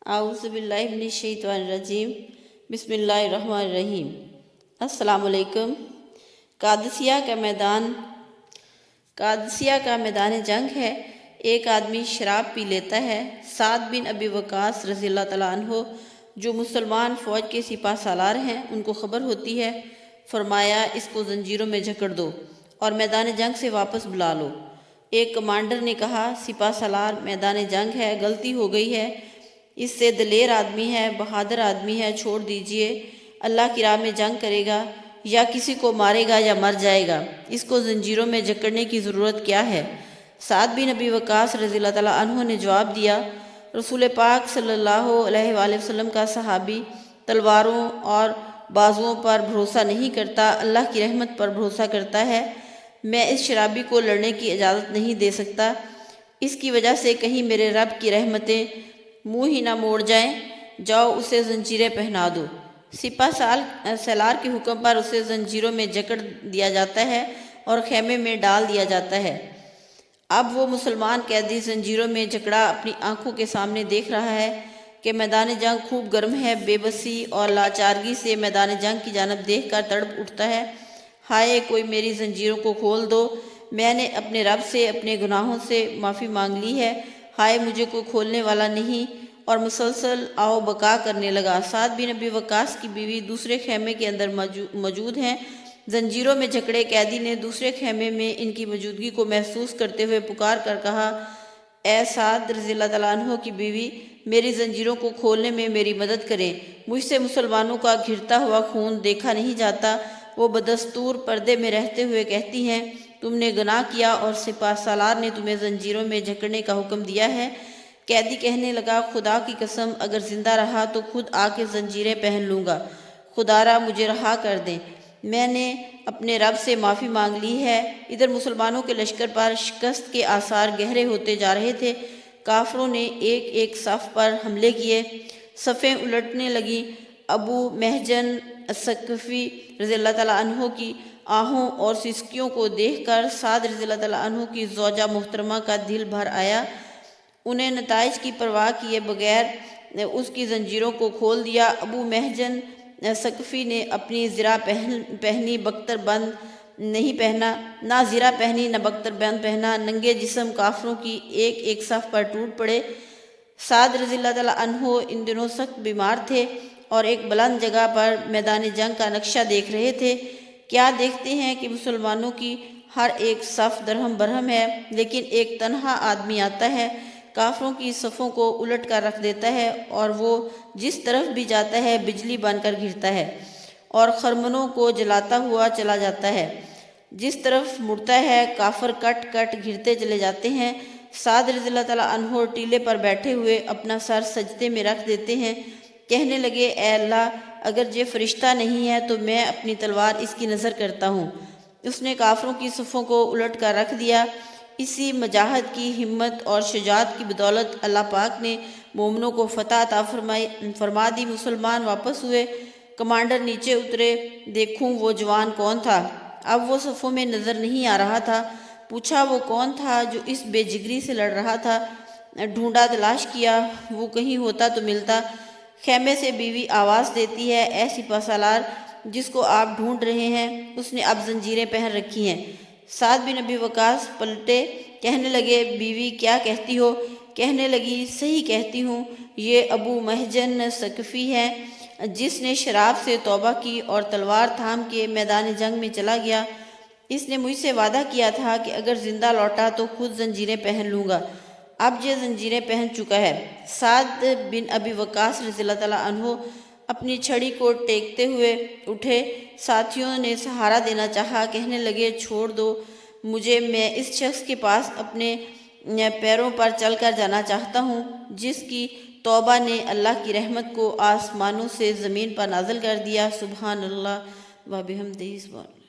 اعوذ باللہ من الشیطان الرجیم بسم اللہ الرحمن الرحیم۔ السلام علیکم۔ قادسیہ کا میدان جنگ ہے۔ ایک آدمی شراب پی لیتا ہے۔ سعد بن ابی وقاص رضی اللہ تعالیٰ عنہ جو مسلمان فوج کے سپہ سالار ہیں ان کو خبر ہوتی ہے، فرمایا اس کو زنجیروں میں جکڑ دو اور میدان جنگ سے واپس بلا لو۔ ایک کمانڈر نے کہا، سپہ سالار میدان جنگ ہے، غلطی ہو گئی ہے، اس سے دلیر آدمی ہے، بہادر آدمی ہے، چھوڑ دیجئے، اللہ کی راہ میں جنگ کرے گا یا کسی کو مارے گا یا مر جائے گا، اس کو زنجیروں میں جکڑنے کی ضرورت کیا ہے؟ سعد بن ابی وقاص رضی اللہ تعالیٰ عنہ نے جواب دیا، رسول پاک صلی اللہ علیہ وآلہ وسلم کا صحابی تلواروں اور بازوؤں پر بھروسہ نہیں کرتا، اللہ کی رحمت پر بھروسہ کرتا ہے۔ میں اس شرابی کو لڑنے کی اجازت نہیں دے سکتا، اس کی وجہ سے کہیں میرے رب کی رحمتیں منہ ہی نہ موڑ جائیں، جاؤ اسے زنجیریں پہنا دو۔ سپہ سالار کے حکم پر اسے زنجیروں میں جکڑ دیا جاتا ہے اور خیمے میں ڈال دیا جاتا ہے۔ اب وہ مسلمان قیدی زنجیروں میں جکڑا اپنی آنکھوں کے سامنے دیکھ رہا ہے کہ میدان جنگ خوب گرم ہے، بے بسی اور لاچارگی سے میدان جنگ کی جانب دیکھ کر تڑپ اٹھتا ہے، ہائے کوئی میری زنجیروں کو کھول دو، میں نے اپنے رب سے اپنے گناہوں سے معافی مانگ لی ہے، ہائے مجھے کوئی کھولنے والا نہیں، اور مسلسل آؤ بکا کرنے لگا۔ سعد بن ابی وقاص کی بیوی دوسرے خیمے کے اندر موجود ہیں۔ زنجیروں میں جکڑے قیدی نے دوسرے خیمے میں ان کی موجودگی کو محسوس کرتے ہوئے پکار کر کہا، اے سعد رضی اللہ تعالیٰ عنہ کی بیوی، میری زنجیروں کو کھولنے میں میری مدد کریں، مجھ سے مسلمانوں کا گھرتا ہوا خون دیکھا نہیں جاتا۔ وہ بدستور پردے میں رہتے ہوئے کہتی ہیں، تم نے گناہ کیا اور سپہ سالار نے تمہیں زنجیروں میں جکڑنے کا حکم دیا ہے۔ قیدی کہنے لگا، خدا کی قسم اگر زندہ رہا تو خود آ کے زنجیریں پہن لوں گا، خدا را مجھے رہا کر دیں، میں نے اپنے رب سے معافی مانگ لی ہے۔ ادھر مسلمانوں کے لشکر پر شکست کے آثار گہرے ہوتے جا رہے تھے۔ کافروں نے ایک ایک صف پر حملے کیے، صفیں الٹنے لگیں۔ ابو محجن الثقفی رضی اللہ تعالیٰ عنہ کی آہوں اور سسکیوں کو دیکھ کر سعد رضی اللہ تعالیٰ عنہ کی زوجہ محترمہ کا دل بھر آیا۔ انہیں نتائج کی پرواہ کیے بغیر اس کی زنجیروں کو کھول دیا۔ ابو محجن ثقفی نے اپنی زرہ پہنی بختر بند نہیں پہنا، نہ زرہ پہنی نہ بختر بند پہنا، ننگے جسم کافروں کی ایک ایک صف پر ٹوٹ پڑے۔ سعد رضی اللہ تعالیٰ عنہ ان دنوں سخت بیمار تھے اور ایک بلند جگہ پر میدان جنگ کا نقشہ دیکھ رہے تھے۔ کیا دیکھتے ہیں کہ مسلمانوں کی ہر ایک صف درہم برہم ہے، لیکن ایک تنہا آدمی آتا ہے، کافروں کی صفوں کو الٹ کر رکھ دیتا ہے اور وہ جس طرف بھی جاتا ہے بجلی بن کر گرتا ہے اور خرمنوں کو جلاتا ہوا چلا جاتا ہے، جس طرف مڑتا ہے کافر کٹ کٹ گرتے چلے جاتے ہیں۔ سعد رضی اللہ تعالیٰ عنہ ٹیلے پر بیٹھے ہوئے اپنا سر سجدے میں رکھ دیتے ہیں، کہنے لگے، اے اللہ اگر یہ فرشتہ نہیں ہے تو میں اپنی تلوار اس کی نظر کرتا ہوں۔ اس نے کافروں کی صفوں کو الٹ کر رکھ دیا۔ اسی مجاہد کی ہمت اور شجاعت کی بدولت اللہ پاک نے مومنوں کو فتح عطا فرما دی۔ مسلمان واپس ہوئے، کمانڈر نیچے اترے، دیکھوں وہ جوان کون تھا؟ اب وہ صفوں میں نظر نہیں آ رہا تھا۔ پوچھا وہ کون تھا جو اس بے جگری سے لڑ رہا تھا؟ ڈھونڈا تلاش کیا، وہ کہیں ہوتا تو ملتا۔ خیمے سے بیوی آواز دیتی ہے، اے سپہ سالار جس کو آپ ڈھونڈ رہے ہیں اس نے اب زنجیریں پہن رکھی ہیں۔ سعد بن ابی وقاص پلٹے، کہنے لگے، بیوی کیا کہتی ہو؟ کہنے لگی، صحیح کہتی ہوں، یہ ابو محجن ثقفی ہے جس نے شراب سے توبہ کی اور تلوار تھام کے میدان جنگ میں چلا گیا۔ اس نے مجھ سے وعدہ کیا تھا کہ اگر زندہ لوٹا تو خود زنجیریں پہن لوں گا، اب یہ زنجیریں پہن چکا ہے۔ سعد بن ابی وقاص رضی اللہ تعالیٰ عنہ اپنی چھڑی کو ٹیکتے ہوئے اٹھے، ساتھیوں نے سہارا دینا چاہا، کہنے لگے، چھوڑ دو مجھے، میں اس شخص کے پاس اپنے پیروں پر چل کر جانا چاہتا ہوں جس کی توبہ نے اللہ کی رحمت کو آسمانوں سے زمین پر نازل کر دیا۔ سبحان اللہ و بحمدہ۔